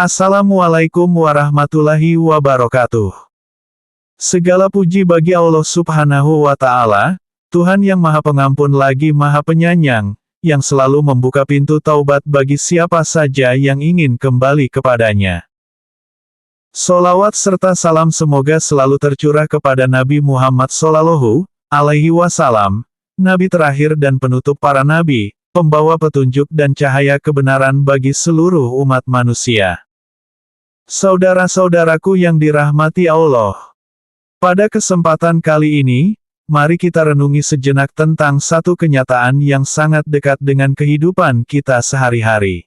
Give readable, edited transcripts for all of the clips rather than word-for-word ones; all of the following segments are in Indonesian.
Assalamualaikum warahmatullahi wabarakatuh. Segala puji bagi Allah Subhanahu wa Ta'ala, Tuhan yang Maha Pengampun lagi Maha Penyayang, yang selalu membuka pintu taubat bagi siapa saja yang ingin kembali kepadanya. Sholawat serta salam semoga selalu tercurah kepada Nabi Muhammad Shallallahu Alaihi Wasallam, Nabi terakhir dan penutup para nabi, pembawa petunjuk dan cahaya kebenaran bagi seluruh umat manusia. Saudara-saudaraku yang dirahmati Allah. Pada kesempatan kali ini, mari kita renungi sejenak tentang satu kenyataan yang sangat dekat dengan kehidupan kita sehari-hari.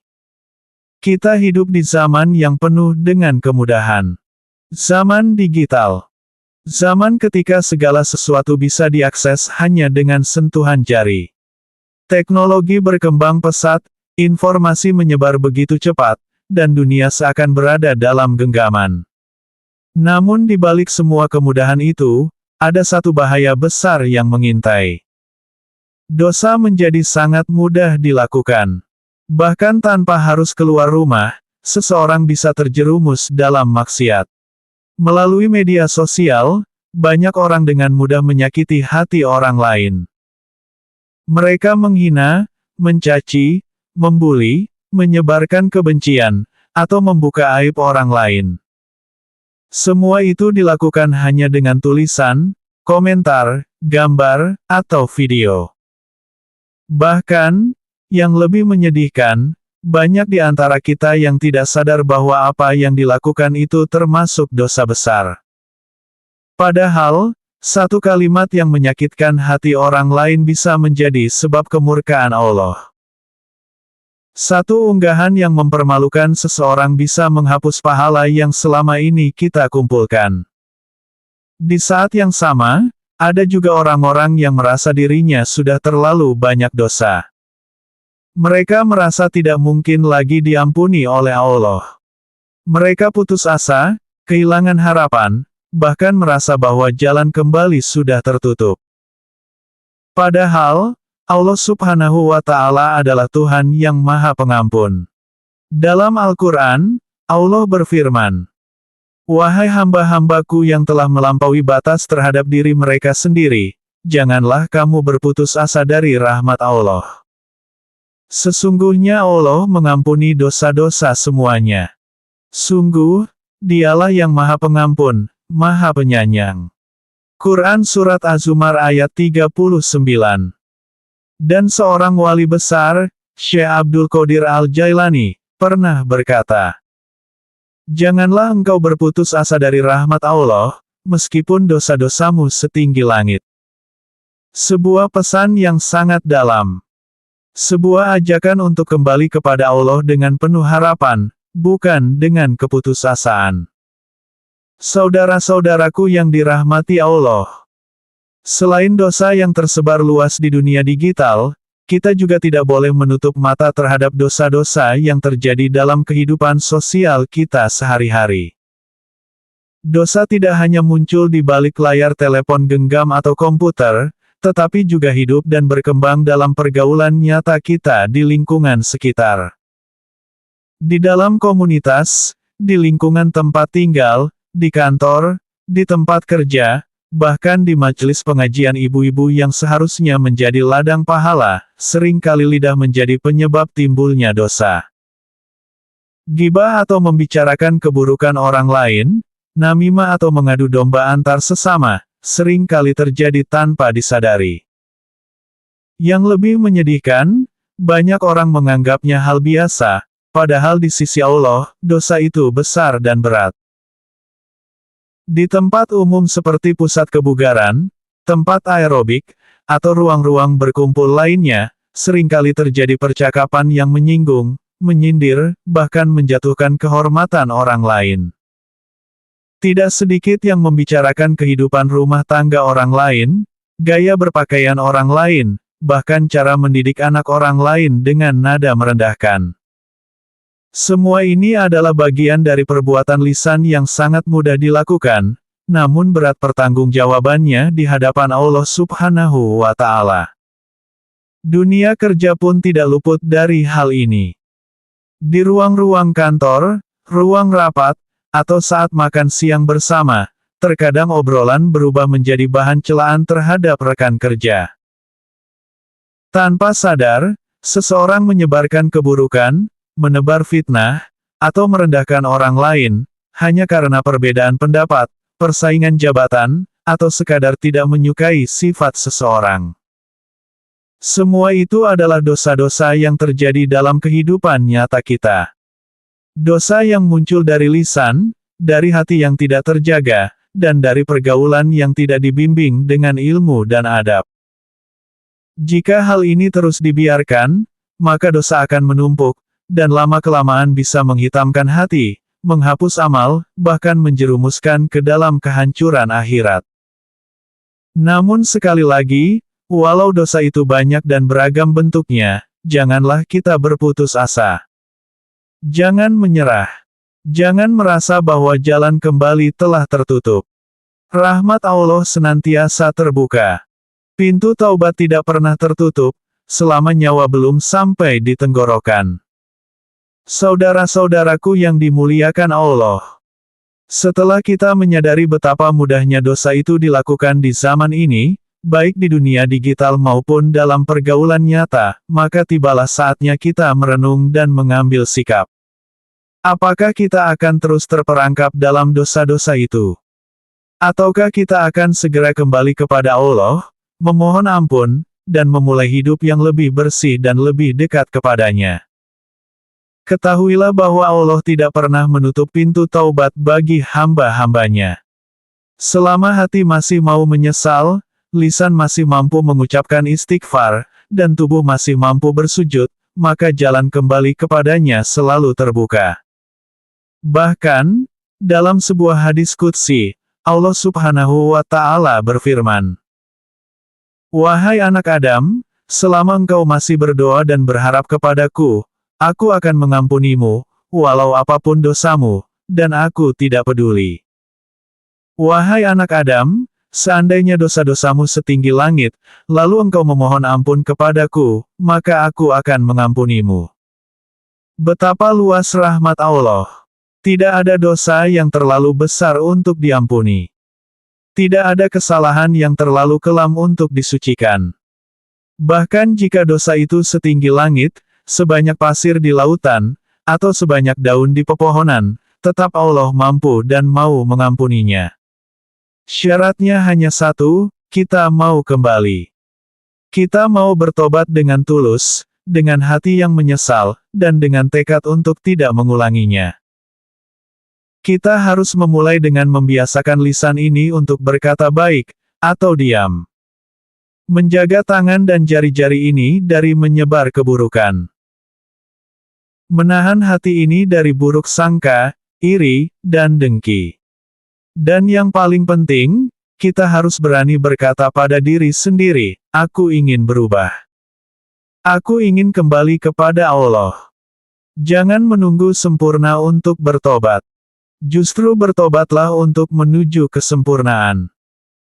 Kita hidup di zaman yang penuh dengan kemudahan. Zaman digital. Zaman ketika segala sesuatu bisa diakses hanya dengan sentuhan jari. Teknologi berkembang pesat, informasi menyebar begitu cepat, dan dunia seakan berada dalam genggaman. Namun di balik semua kemudahan itu, ada satu bahaya besar yang mengintai. Dosa menjadi sangat mudah dilakukan. Bahkan tanpa harus keluar rumah, seseorang bisa terjerumus dalam maksiat. Melalui media sosial, banyak orang dengan mudah menyakiti hati orang lain. Mereka menghina, mencaci, membuli, menyebarkan kebencian, atau membuka aib orang lain. Semua itu dilakukan hanya dengan tulisan, komentar, gambar, atau video. Bahkan, yang lebih menyedihkan, banyak di antara kita yang tidak sadar bahwa apa yang dilakukan itu termasuk dosa besar. Padahal, satu kalimat yang menyakitkan hati orang lain bisa menjadi sebab kemurkaan Allah. Satu unggahan yang mempermalukan seseorang bisa menghapus pahala yang selama ini kita kumpulkan. Di saat yang sama, ada juga orang-orang yang merasa dirinya sudah terlalu banyak dosa. Mereka merasa tidak mungkin lagi diampuni oleh Allah. Mereka putus asa, kehilangan harapan, bahkan merasa bahwa jalan kembali sudah tertutup. Padahal, Allah Subhanahu wa Ta'ala adalah Tuhan yang Maha Pengampun. Dalam Al-Quran, Allah berfirman, "Wahai hamba-hambaku yang telah melampaui batas terhadap diri mereka sendiri, janganlah kamu berputus asa dari rahmat Allah. Sesungguhnya Allah mengampuni dosa-dosa semuanya. Sungguh, Dialah yang Maha Pengampun, Maha Penyayang." Quran Surat Az-Zumar ayat 39. Dan seorang wali besar, Syekh Abdul Qadir Al-Jailani, pernah berkata, "Janganlah engkau berputus asa dari rahmat Allah, meskipun dosa-dosamu setinggi langit." Sebuah pesan yang sangat dalam. Sebuah ajakan untuk kembali kepada Allah dengan penuh harapan, bukan dengan keputusasaan. Saudara-saudaraku yang dirahmati Allah. Selain dosa yang tersebar luas di dunia digital, kita juga tidak boleh menutup mata terhadap dosa-dosa yang terjadi dalam kehidupan sosial kita sehari-hari. Dosa tidak hanya muncul di balik layar telepon genggam atau komputer, tetapi juga hidup dan berkembang dalam pergaulan nyata kita di lingkungan sekitar. Di dalam komunitas, di lingkungan tempat tinggal, di kantor, di tempat kerja, bahkan di majelis pengajian ibu-ibu yang seharusnya menjadi ladang pahala, seringkali lidah menjadi penyebab timbulnya dosa. Gibah atau membicarakan keburukan orang lain, namimah atau mengadu domba antar sesama, seringkali terjadi tanpa disadari. Yang lebih menyedihkan, banyak orang menganggapnya hal biasa, padahal di sisi Allah, dosa itu besar dan berat. Di tempat umum seperti pusat kebugaran, tempat aerobik, atau ruang-ruang berkumpul lainnya, seringkali terjadi percakapan yang menyinggung, menyindir, bahkan menjatuhkan kehormatan orang lain. Tidak sedikit yang membicarakan kehidupan rumah tangga orang lain, gaya berpakaian orang lain, bahkan cara mendidik anak orang lain dengan nada merendahkan. Semua ini adalah bagian dari perbuatan lisan yang sangat mudah dilakukan, namun berat pertanggungjawabannya di hadapan Allah Subhanahu wa Ta'ala. Dunia kerja pun tidak luput dari hal ini. Di ruang-ruang kantor, ruang rapat, atau saat makan siang bersama, terkadang obrolan berubah menjadi bahan celaan terhadap rekan kerja. Tanpa sadar, seseorang menyebarkan keburukan, menebar fitnah, atau merendahkan orang lain, hanya karena perbedaan pendapat, persaingan jabatan, atau sekadar tidak menyukai sifat seseorang. Semua itu adalah dosa-dosa yang terjadi dalam kehidupan nyata kita. Dosa yang muncul dari lisan, dari hati yang tidak terjaga, dan dari pergaulan yang tidak dibimbing dengan ilmu dan adab. Jika hal ini terus dibiarkan, maka dosa akan menumpuk, dan lama-kelamaan bisa menghitamkan hati, menghapus amal, bahkan menjerumuskan ke dalam kehancuran akhirat. Namun sekali lagi, walau dosa itu banyak dan beragam bentuknya, janganlah kita berputus asa. Jangan menyerah. Jangan merasa bahwa jalan kembali telah tertutup. Rahmat Allah senantiasa terbuka. Pintu taubat tidak pernah tertutup, selama nyawa belum sampai di tenggorokan. Saudara-saudaraku yang dimuliakan Allah. Setelah kita menyadari betapa mudahnya dosa itu dilakukan di zaman ini, baik di dunia digital maupun dalam pergaulan nyata, maka tibalah saatnya kita merenung dan mengambil sikap. Apakah kita akan terus terperangkap dalam dosa-dosa itu? Ataukah kita akan segera kembali kepada Allah, memohon ampun, dan memulai hidup yang lebih bersih dan lebih dekat kepadanya? Ketahuilah bahwa Allah tidak pernah menutup pintu taubat bagi hamba-hambanya. Selama hati masih mau menyesal, lisan masih mampu mengucapkan istighfar, dan tubuh masih mampu bersujud, maka jalan kembali kepadanya selalu terbuka. Bahkan, dalam sebuah hadis qudsi, Allah Subhanahu wa Ta'ala berfirman, "Wahai anak Adam, selama engkau masih berdoa dan berharap kepadaku, aku akan mengampunimu, walau apapun dosamu, dan aku tidak peduli. Wahai anak Adam, seandainya dosa-dosamu setinggi langit, lalu engkau memohon ampun kepadaku, maka aku akan mengampunimu." Betapa luas rahmat Allah. Tidak ada dosa yang terlalu besar untuk diampuni. Tidak ada kesalahan yang terlalu kelam untuk disucikan. Bahkan jika dosa itu setinggi langit, sebanyak pasir di lautan, atau sebanyak daun di pepohonan, tetap Allah mampu dan mau mengampuninya. Syaratnya hanya satu, kita mau kembali. Kita mau bertobat dengan tulus, dengan hati yang menyesal, dan dengan tekad untuk tidak mengulanginya. Kita harus memulai dengan membiasakan lisan ini untuk berkata baik, atau diam. Menjaga tangan dan jari-jari ini dari menyebar keburukan. Menahan hati ini dari buruk sangka, iri, dan dengki. Dan yang paling penting, kita harus berani berkata pada diri sendiri, aku ingin berubah. Aku ingin kembali kepada Allah. Jangan menunggu sempurna untuk bertobat. Justru bertobatlah untuk menuju kesempurnaan.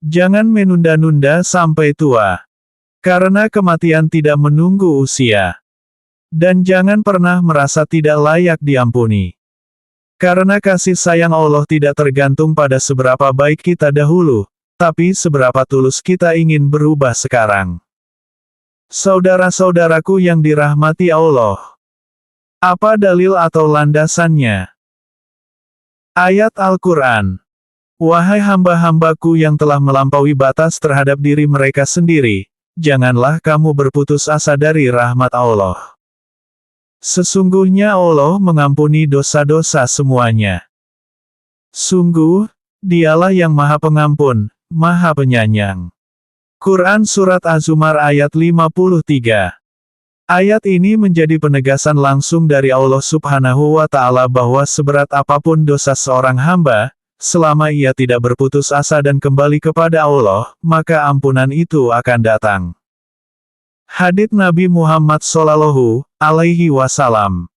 Jangan menunda-nunda sampai tua. Karena kematian tidak menunggu usia. Dan jangan pernah merasa tidak layak diampuni. Karena kasih sayang Allah tidak tergantung pada seberapa baik kita dahulu, tapi seberapa tulus kita ingin berubah sekarang. Saudara-saudaraku yang dirahmati Allah. Apa dalil atau landasannya? Ayat Al-Quran. Wahai hamba-hambaku yang telah melampaui batas terhadap diri mereka sendiri, janganlah kamu berputus asa dari rahmat Allah. Sesungguhnya Allah mengampuni dosa-dosa semuanya. Sungguh, Dialah yang Maha Pengampun, Maha Penyayang. Quran Surat Az-Zumar ayat 53. Ayat ini menjadi penegasan langsung dari Allah Subhanahu wa Ta'ala bahwa seberat apapun dosa seorang hamba, selama ia tidak berputus asa dan kembali kepada Allah, maka ampunan itu akan datang. Hadits Nabi Muhammad Shallallahu Alaihi Wasallam.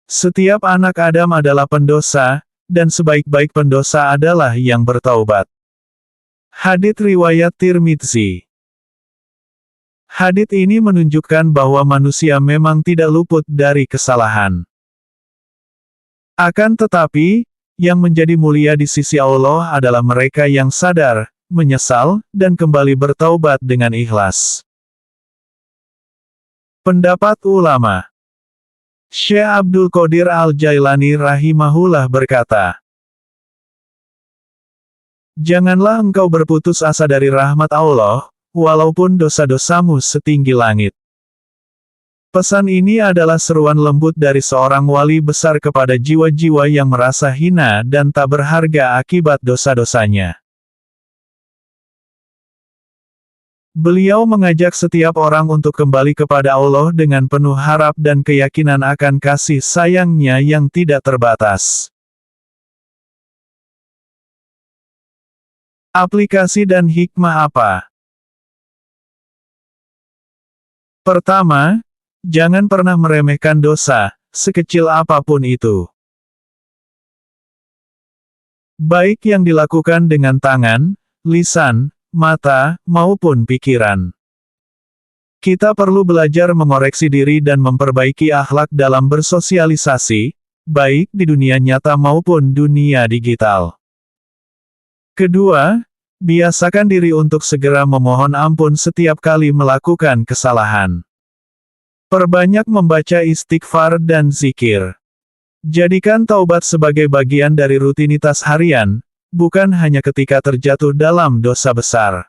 Setiap anak Adam adalah pendosa, dan sebaik-baik pendosa adalah yang bertaubat. Hadits riwayat Tirmidzi. Hadits ini menunjukkan bahwa manusia memang tidak luput dari kesalahan. Akan tetapi, yang menjadi mulia di sisi Allah adalah mereka yang sadar, menyesal, dan kembali bertaubat dengan ikhlas. Pendapat ulama. Syekh Abdul Qadir Al-Jailani rahimahullah berkata, "Janganlah engkau berputus asa dari rahmat Allah, walaupun dosa-dosamu setinggi langit." Pesan ini adalah seruan lembut dari seorang wali besar kepada jiwa-jiwa yang merasa hina dan tak berharga akibat dosa-dosanya. Beliau mengajak setiap orang untuk kembali kepada Allah dengan penuh harap dan keyakinan akan kasih sayang-Nya yang tidak terbatas. Aplikasi dan hikmah apa? Pertama, jangan pernah meremehkan dosa, sekecil apapun itu. Baik yang dilakukan dengan tangan, lisan, mata, maupun pikiran. Kita perlu belajar mengoreksi diri dan memperbaiki akhlak dalam bersosialisasi, baik di dunia nyata maupun dunia digital. Kedua, biasakan diri untuk segera memohon ampun setiap kali melakukan kesalahan. Perbanyak membaca istighfar dan zikir. Jadikan taubat sebagai bagian dari rutinitas harian, bukan hanya ketika terjatuh dalam dosa besar.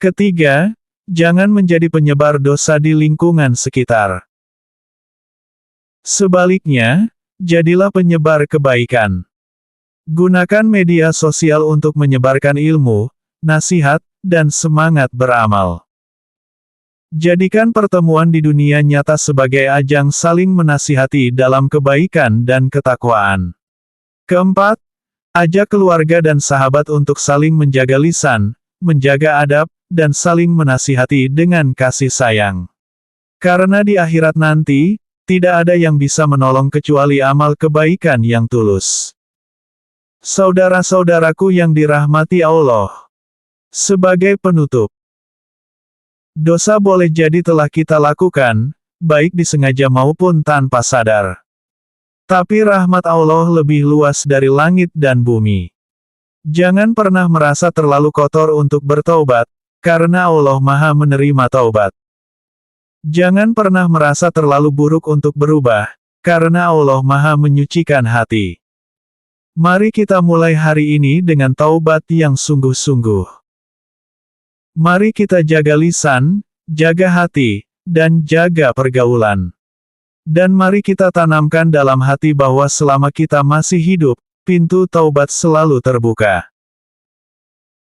Ketiga, jangan menjadi penyebar dosa di lingkungan sekitar. Sebaliknya, jadilah penyebar kebaikan. Gunakan media sosial untuk menyebarkan ilmu, nasihat, dan semangat beramal. Jadikan pertemuan di dunia nyata sebagai ajang saling menasihati dalam kebaikan dan ketakwaan. Keempat, ajak keluarga dan sahabat untuk saling menjaga lisan, menjaga adab, dan saling menasihati dengan kasih sayang. Karena di akhirat nanti, tidak ada yang bisa menolong kecuali amal kebaikan yang tulus. Saudara-saudaraku yang dirahmati Allah. Sebagai penutup, dosa boleh jadi telah kita lakukan, baik disengaja maupun tanpa sadar. Tapi rahmat Allah lebih luas dari langit dan bumi. Jangan pernah merasa terlalu kotor untuk bertaubat, karena Allah Maha menerima taubat. Jangan pernah merasa terlalu buruk untuk berubah, karena Allah Maha menyucikan hati. Mari kita mulai hari ini dengan taubat yang sungguh-sungguh. Mari kita jaga lisan, jaga hati, dan jaga pergaulan. Dan mari kita tanamkan dalam hati bahwa selama kita masih hidup, pintu taubat selalu terbuka.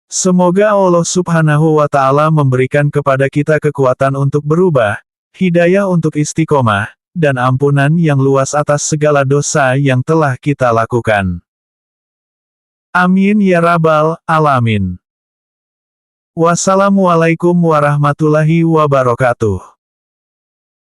Semoga Allah Subhanahu wa Ta'ala memberikan kepada kita kekuatan untuk berubah, hidayah untuk istiqomah, dan ampunan yang luas atas segala dosa yang telah kita lakukan. Amin ya Rabbal Alamin. Wassalamualaikum warahmatullahi wabarakatuh.